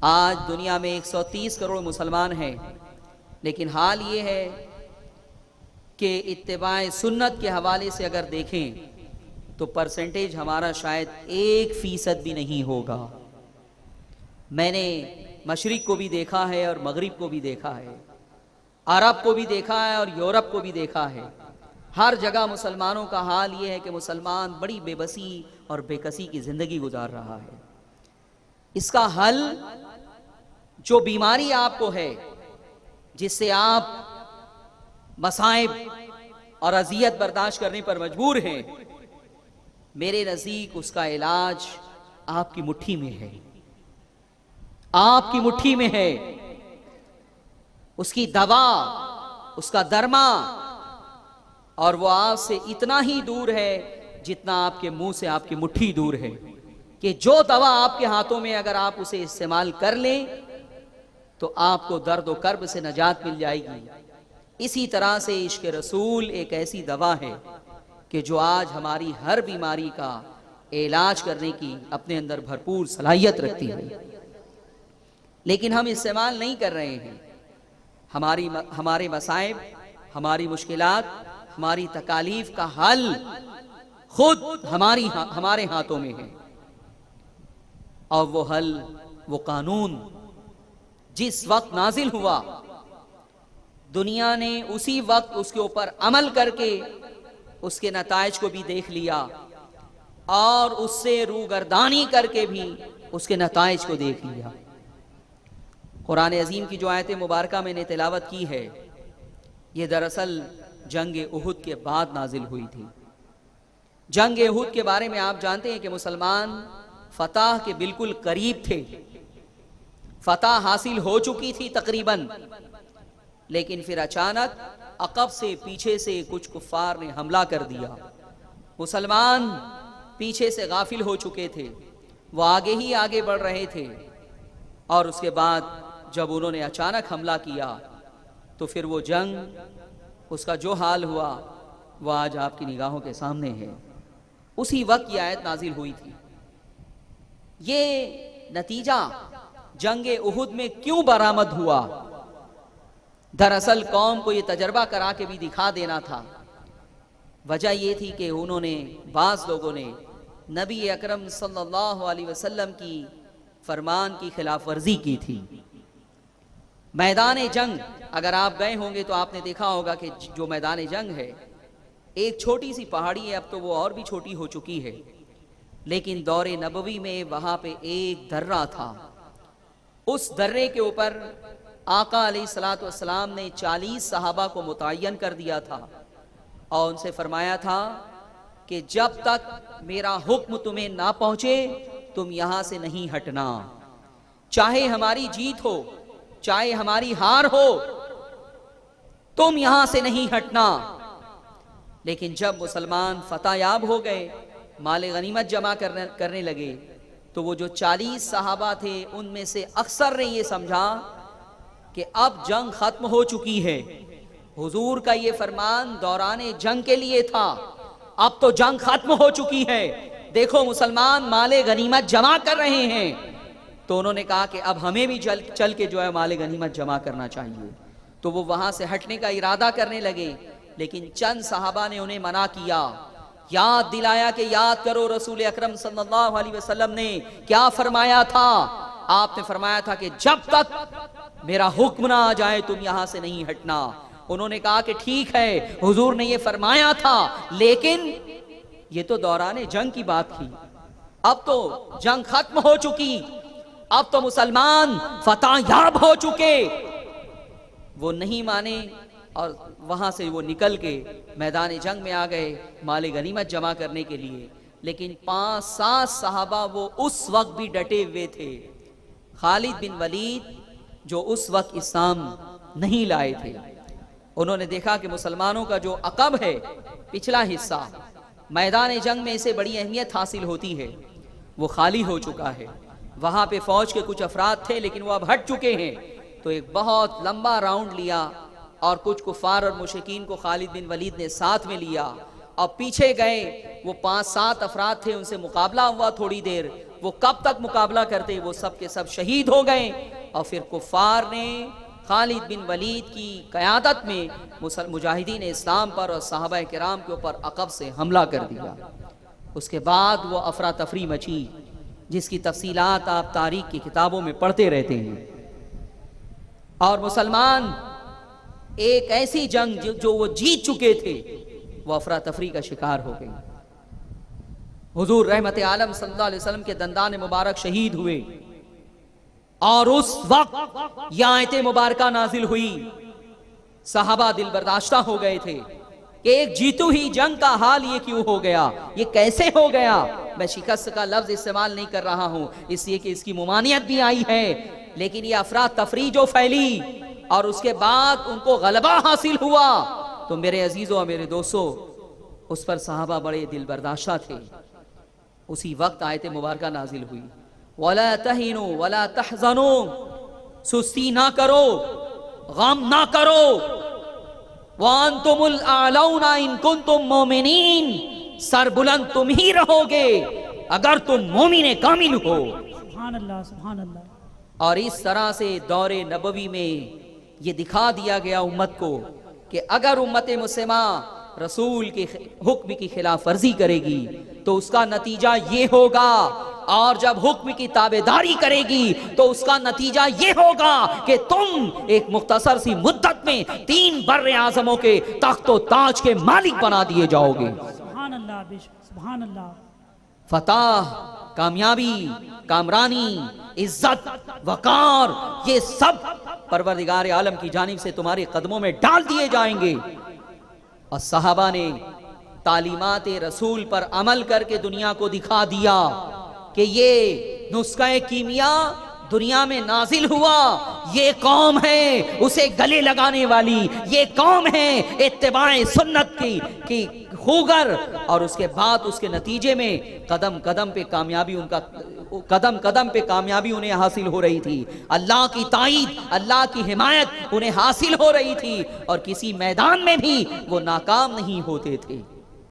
آج دنیا میں 130 کروڑ مسلمان ہیں، لیکن حال یہ ہے کہ اتباع سنت کے حوالے سے اگر دیکھیں تو پرسنٹیج ہمارا شاید 1% بھی نہیں ہوگا۔ میں نے مشرق کو بھی دیکھا ہے اور مغرب کو بھی دیکھا ہے، عرب کو بھی دیکھا ہے اور یورپ کو بھی دیکھا ہے۔ ہر جگہ مسلمانوں کا حال یہ ہے کہ مسلمان بڑی بے بسی اور بے کسی کی زندگی گزار رہا ہے۔ اس کا حل، جو بیماری آپ کو ہے جس سے آپ مصائب اور اذیت برداشت کرنے پر مجبور ہیں، میرے نزدیک اس کا علاج آپ کی مٹھی میں ہے، آپ کی مٹھی میں ہے۔ اس کی دوا، اس کا درما، اور وہ آپ سے اتنا ہی دور ہے جتنا آپ کے منہ سے آپ کی مٹھی دور ہے، کہ جو دوا آپ کے ہاتھوں میں اگر آپ اسے استعمال کر لیں تو آپ کو درد و کرب سے نجات مل جائے گی۔ اسی طرح سے عشق رسول ایک ایسی دوا ہے کہ جو آج ہماری ہر بیماری کا علاج کرنے کی اپنے اندر بھرپور صلاحیت رکھتی ہے، لیکن ہم استعمال نہیں کر رہے ہیں۔ ہمارے مصائب، ہماری مشکلات، ہماری تکالیف کا حل خود ہمارے ہاتھوں میں ہے، اور وہ حل، وہ قانون جس وقت نازل ہوا، دنیا نے اسی وقت اس کے اوپر عمل کر کے اس کے نتائج کو بھی دیکھ لیا، اور اس سے روگردانی کر کے بھی اس کے نتائج کو دیکھ لیا۔ قرآن عظیم کی جو آیت مبارکہ میں نے تلاوت کی ہے، یہ دراصل جنگ احد کے بعد نازل ہوئی تھی۔ جنگ احد کے بارے میں آپ جانتے ہیں کہ مسلمان فتح کے بالکل قریب تھے، فتح حاصل ہو چکی تھی تقریباً، لیکن پھر اچانک عقب سے، پیچھے سے کچھ کفار نے حملہ کر دیا۔ مسلمان پیچھے سے غافل ہو چکے تھے، وہ آگے ہی آگے بڑھ رہے تھے، اور اس کے بعد جب انہوں نے اچانک حملہ کیا تو پھر وہ جنگ، اس کا جو حال ہوا وہ آج آپ کی نگاہوں کے سامنے ہے۔ اسی وقت یہ آیت نازل ہوئی تھی۔ یہ نتیجہ جنگ احد میں کیوں برآمد ہوا؟ دراصل قوم کو یہ تجربہ کرا کے بھی دکھا دینا تھا۔ وجہ یہ تھی کہ انہوں نے، بعض لوگوں نے نبی اکرم صلی اللہ علیہ وسلم کی فرمان کی خلاف ورزی کی تھی۔ میدان جنگ اگر آپ گئے ہوں گے تو آپ نے دیکھا ہوگا کہ جو میدان جنگ ہے، ایک چھوٹی سی پہاڑی ہے، اب تو وہ اور بھی چھوٹی ہو چکی ہے، لیکن دور نبوی میں وہاں پہ ایک درہ تھا۔ اس درے کے اوپر آقا علیہ الصلوۃ والسلام نے 40 صحابہ کو متعین کر دیا تھا، اور ان سے فرمایا تھا کہ جب تک میرا حکم تمہیں نہ پہنچے تم یہاں سے نہیں ہٹنا، چاہے ہماری جیت ہو، چاہے ہماری ہار ہو، تم یہاں سے نہیں ہٹنا۔ لیکن جب مسلمان فتح یاب ہو گئے، مال غنیمت جمع کرنے لگے، تو وہ جو 40 صحابہ تھے ان میں سے اکثر نے یہ سمجھا کہ اب جنگ ختم ہو چکی ہے۔ حضور کا یہ فرمان دوران جنگ کے لیے تھا، اب تو جنگ ختم ہو چکی ہے، دیکھو مسلمان مال غنیمت جمع کر رہے ہیں۔ تو انہوں نے کہا کہ اب ہمیں بھی چل کے جو ہے مال غنیمت جمع کرنا چاہیے، تو وہ وہاں سے ہٹنے کا ارادہ کرنے لگے، لیکن چند صحابہ نے انہیں منع کیا، یاد دلایا کہ یاد کرو رسول اکرم صلی اللہ علیہ وسلم نے کیا فرمایا تھا۔ آپ نے فرمایا تھا کہ جب تک میرا حکم نہ آ جائے تم یہاں سے نہیں ہٹنا۔ انہوں نے کہا کہ ٹھیک ہے، حضور نے یہ فرمایا تھا، لیکن یہ تو دوران جنگ کی بات تھی، اب تو جنگ ختم ہو چکی، اب تو مسلمان فتح یاب ہو چکے۔ وہ نہیں مانے، اور وہاں سے وہ نکل کے میدان جنگ میں آ گئے مال غنیمت جمع کرنے کے لیے، لیکن 5-7 صحابہ وہ اس وقت بھی ڈٹے ہوئے تھے۔ خالد بن ولید جو اس وقت اسلام نہیں لائے تھے، انہوں نے دیکھا کہ مسلمانوں کا جو عقب ہے، پچھلا حصہ، میدان جنگ میں اسے بڑی اہمیت حاصل ہوتی ہے، وہ خالی ہو چکا ہے۔ وہاں پہ فوج کے کچھ افراد تھے لیکن وہ اب ہٹ چکے ہیں، تو ایک بہت لمبا راؤنڈ لیا اور کچھ کفار اور مشرکین کو خالد بن ولید نے ساتھ میں لیا، اور پیچھے گئے، وہ 5-7 افراد تھے، ان سے مقابلہ ہوا تھوڑی دیر، وہ کب تک مقابلہ کرتے؟ وہ سب کے سب شہید ہو گئے، اور پھر کفار نے خالد بن ولید کی قیادت میں مجاہدین اسلام پر اور صحابہ کرام کے اوپر عقب سے حملہ کر دیا۔ اس کے بعد وہ افراتفری مچی، جس کی تفصیلات آپ تاریخ کی کتابوں میں پڑھتے رہتے ہیں، اور مسلمان ایک ایسی جنگ جو وہ جیت چکے تھے، وہ افراتفری کا شکار ہو گئی۔ حضور رحمت عالم صلی اللہ علیہ وسلم کے دندان مبارک شہید ہوئے، اور اس وقت یہ آیت مبارکہ نازل ہوئی۔ صحابہ دل برداشتہ ہو گئے تھے کہ ایک جیتو ہی جنگ کا حال یہ کیوں ہو گیا، یہ کیسے ہو گیا؟ میں شکست کا لفظ استعمال نہیں کر رہا ہوں اس لیے کہ اس کی ممانعت بھی آئی ہے، لیکن یہ افراتفری جو پھیلی اور اس کے بعد ان کو غلبہ حاصل ہوا، تو میرے عزیزوں اور میرے دوستوں، اس پر صحابہ بڑے دل برداشتہ تھے۔ اسی وقت آیت مبارکہ نازل ہوئی، وَلَا تَهِنُوا وَلَا تَحْزَنُوا، سستی نہ کرو، غم نہ کرو، وَأَنْتُمُ الْأَعْلَوْنَ إِن كُنْتُم مُؤْمِنِينَ، سر بلند تم ہی رہو گے اگر تم مومن کامل ہو۔ سبحان اللہ، سبحان اللہ۔ اور اس طرح سے دور نبوی میں یہ دکھا دیا گیا امت کو کہ اگر امت مسلمہ رسول کے حکم کی خلاف ورزی کرے گی تو اس کا نتیجہ یہ ہوگا، اور جب حکم کی تابعداری کرے گی تو اس کا نتیجہ یہ ہوگا کہ تم ایک مختصر سی مدت میں 3 بر اعظموں کے تخت و تاج کے مالک بنا دیے جاؤ گے۔ سبحان اللہ، بے شک، سبحان اللہ۔ فتح، کامیابی، کامرانی، عزت، وقار، یہ سب پروردگار عالم کی جانب سے تمہارے قدموں میں ڈال دیے جائیں گے۔ اور صحابہ نے تعلیمات رسول پر عمل کر کے دنیا کو دکھا دیا کہ یہ نسخہ کیمیا دنیا میں نازل ہوا، یہ قوم ہے اسے گلے لگانے والی، یہ قوم ہے اتباع سنت کی خوگر، اور اس کے بعد اس کے نتیجے میں قدم قدم پہ کامیابی انہیں حاصل ہو رہی تھی، اللہ کی تائید، اللہ کی حمایت انہیں حاصل ہو رہی تھی، اور کسی میدان میں بھی وہ ناکام نہیں ہوتے تھے۔